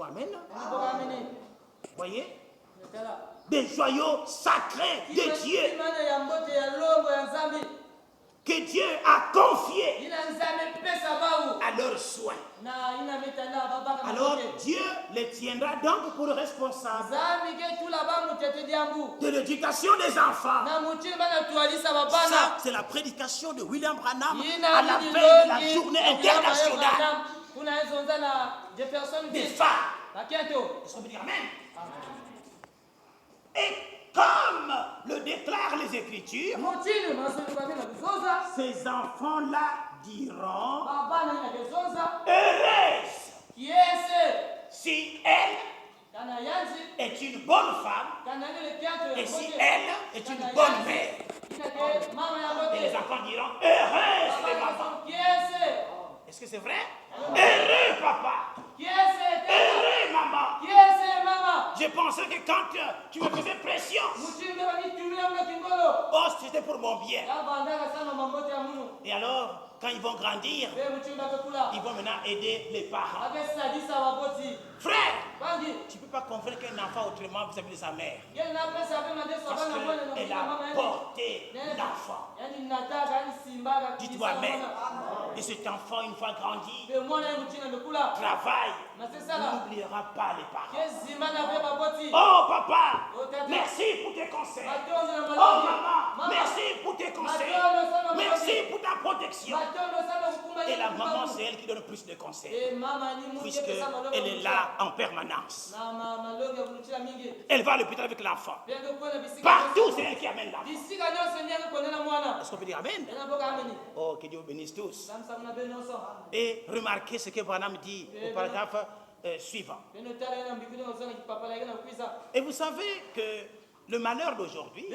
Dites-moi Amen. Vous voyez? Des joyaux sacrés de Dieu que Dieu a confiés à leurs soins. Alors Dieu les tiendra donc pour responsables de l'éducation des enfants. Ça, c'est la prédication de William Branham à la fin de la journée internationale des femmes. Est-ce qu'on peut dire Amen? Et comme le déclarent les Écritures, ces enfants-là diront heureuse si elle est une bonne femme et si elle est une bonne mère. Et les enfants diront heureuse les mamans. Est-ce que c'est vrai? Heureux papa. Heureux maman. Je pensais que quand tu me faisais pression, oh, c'était pour mon bien. Et alors, quand ils vont grandir, ils vont maintenant aider les parents. Frère, tu ne peux pas comprendre qu'un enfant autrement vis-à-vis de sa mère. Parce qu'elle a porté l'enfant. Dites-moi Amen. Et cet enfant, une fois grandi, travaille, n'oubliera pas les parents. Oh papa, merci pour tes conseils. Oh maman, merci pour tes conseils. Merci pour ta protection. Et la maman, c'est elle qui donne plus de conseils, puisqu'elle est là en permanence. Elle va à l'hôpital avec l'enfant. Partout, c'est elle qui amène l'enfant. Est-ce qu'on peut dire Amen? Oh, que Dieu vous bénisse tous. Et remarquez ce que Branham dit au paragraphe suivant. Et vous savez que le malheur d'aujourd'hui,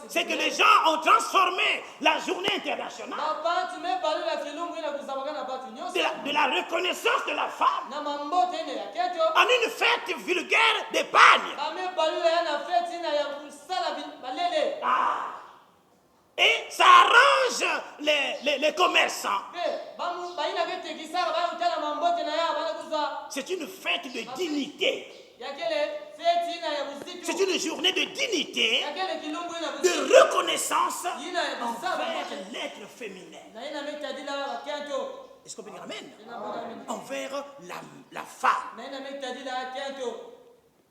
c'est que les gens ont transformé la journée internationale de la reconnaissance de la femme en une fête vulgaire d'épargne. Et ça arrange les commerçants. C'est une fête de dignité. C'est une journée de dignité, de reconnaissance envers l'être féminin. Est-ce qu'on peut dire Amen? Envers la femme.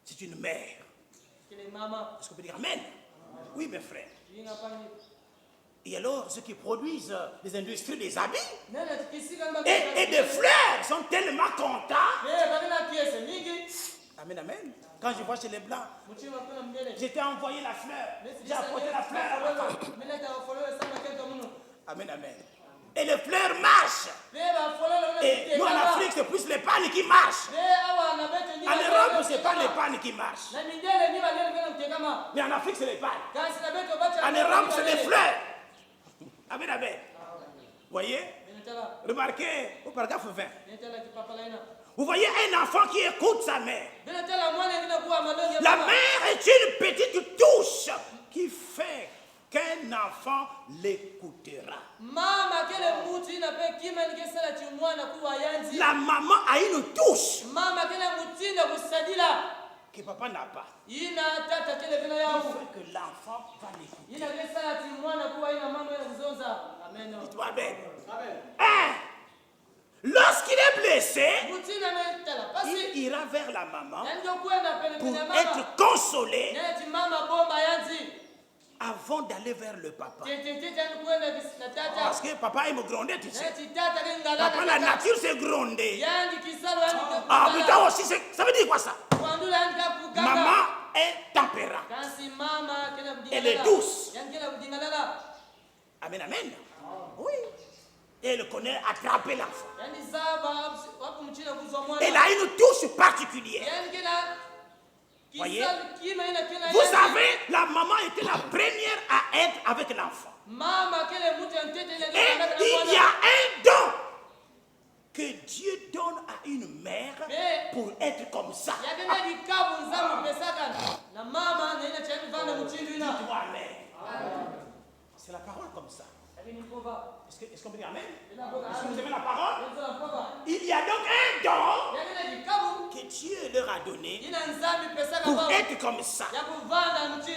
C'est une mère. Est-ce qu'on peut dire Amen? Oui, mes frères. Et alors, ceux qui produisent des industries des habits et des fleurs sont tellement contents. Amen, amen. Quand je vois chez les Blancs, j'étais envoyé la fleur. J'ai apporté la fleur à ma femme. Amen, amen. Et les fleurs marchent. Et nous en Afrique, c'est plus les pannes qui marchent. En Europe, c'est pas les pannes qui marchent. Mais en Afrique, c'est les pannes. En Europe, c'est les fleurs. Amen, amen. Voyez? Remarquez au paragraphe 20. Vous voyez un enfant qui écoute sa mère. La mère est une petite touche qui fait qu'un enfant l'écoutera. La maman a une touche que papa n'a pas. Il fait que l'enfant va l'écouter. Dites-moi Amen. Lorsqu'il est blessé, il ira vers la maman pour être consolé avant d'aller vers le papa. Parce que papa aime gronder, tu sais. Papa, la nature, c'est gronder. Ah, mais toi aussi, ça veut dire quoi ça? Maman est tempérante. Elle est douce. Amen, amen. Oui. Et elle connaît attraper l'enfant. Elle a une touche particulière. Voyez? Vous savez, la maman était la première à être avec l'enfant. Et il y a un don que Dieu donne à une mère pour être comme ça. Dis-toi Amen. C'est la parole comme ça. Est-ce qu'on peut dire Amen? Est-ce que vous aimez la parole? Il y a donc un don que Dieu leur a donné pour être comme ça.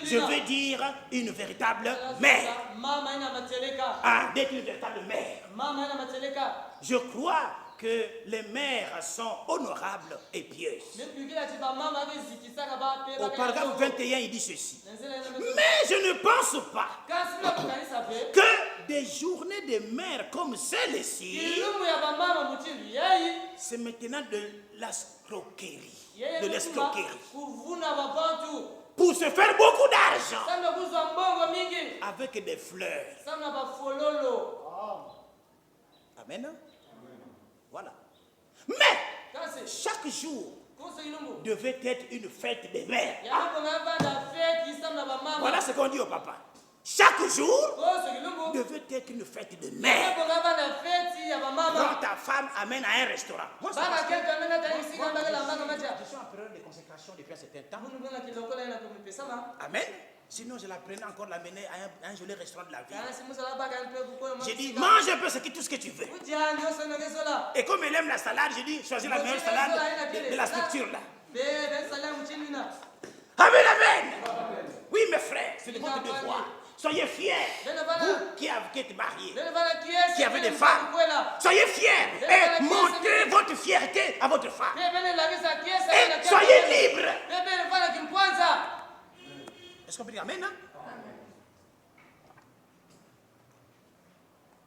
Je veux dire une véritable mère. D'être une véritable mère. Je crois que les mères sont honorables et pieuses. Au paragraphe 21, il dit ceci. Mais je ne pense pas que des journées de mères comme celle-ci, c'est maintenant de l'escroquerie. Pour se faire beaucoup d'argent avec des fleurs. Amen. Voilà. Mais chaque jour devait être une fête des mères. Voilà ce qu'on dit au papa. Chaque jour devait être une fête de mère. Quand ta femme amène à un restaurant. Moi, je suis en période de consécration depuis un certain temps. Amen. Sinon, je la prenais encore l'amener à un joli restaurant de la ville. J'ai dit, mange un peu tout ce que tu veux. Et comme elle aime la salade, j'ai dit, choisis la meilleure salade de la structure là. Amen, amen. Oui, mes frères, c'est de votre devoir. Soyez fiers. Vous qui êtes mariés, qui avez des femmes, soyez fiers et montrez votre fierté à votre femme.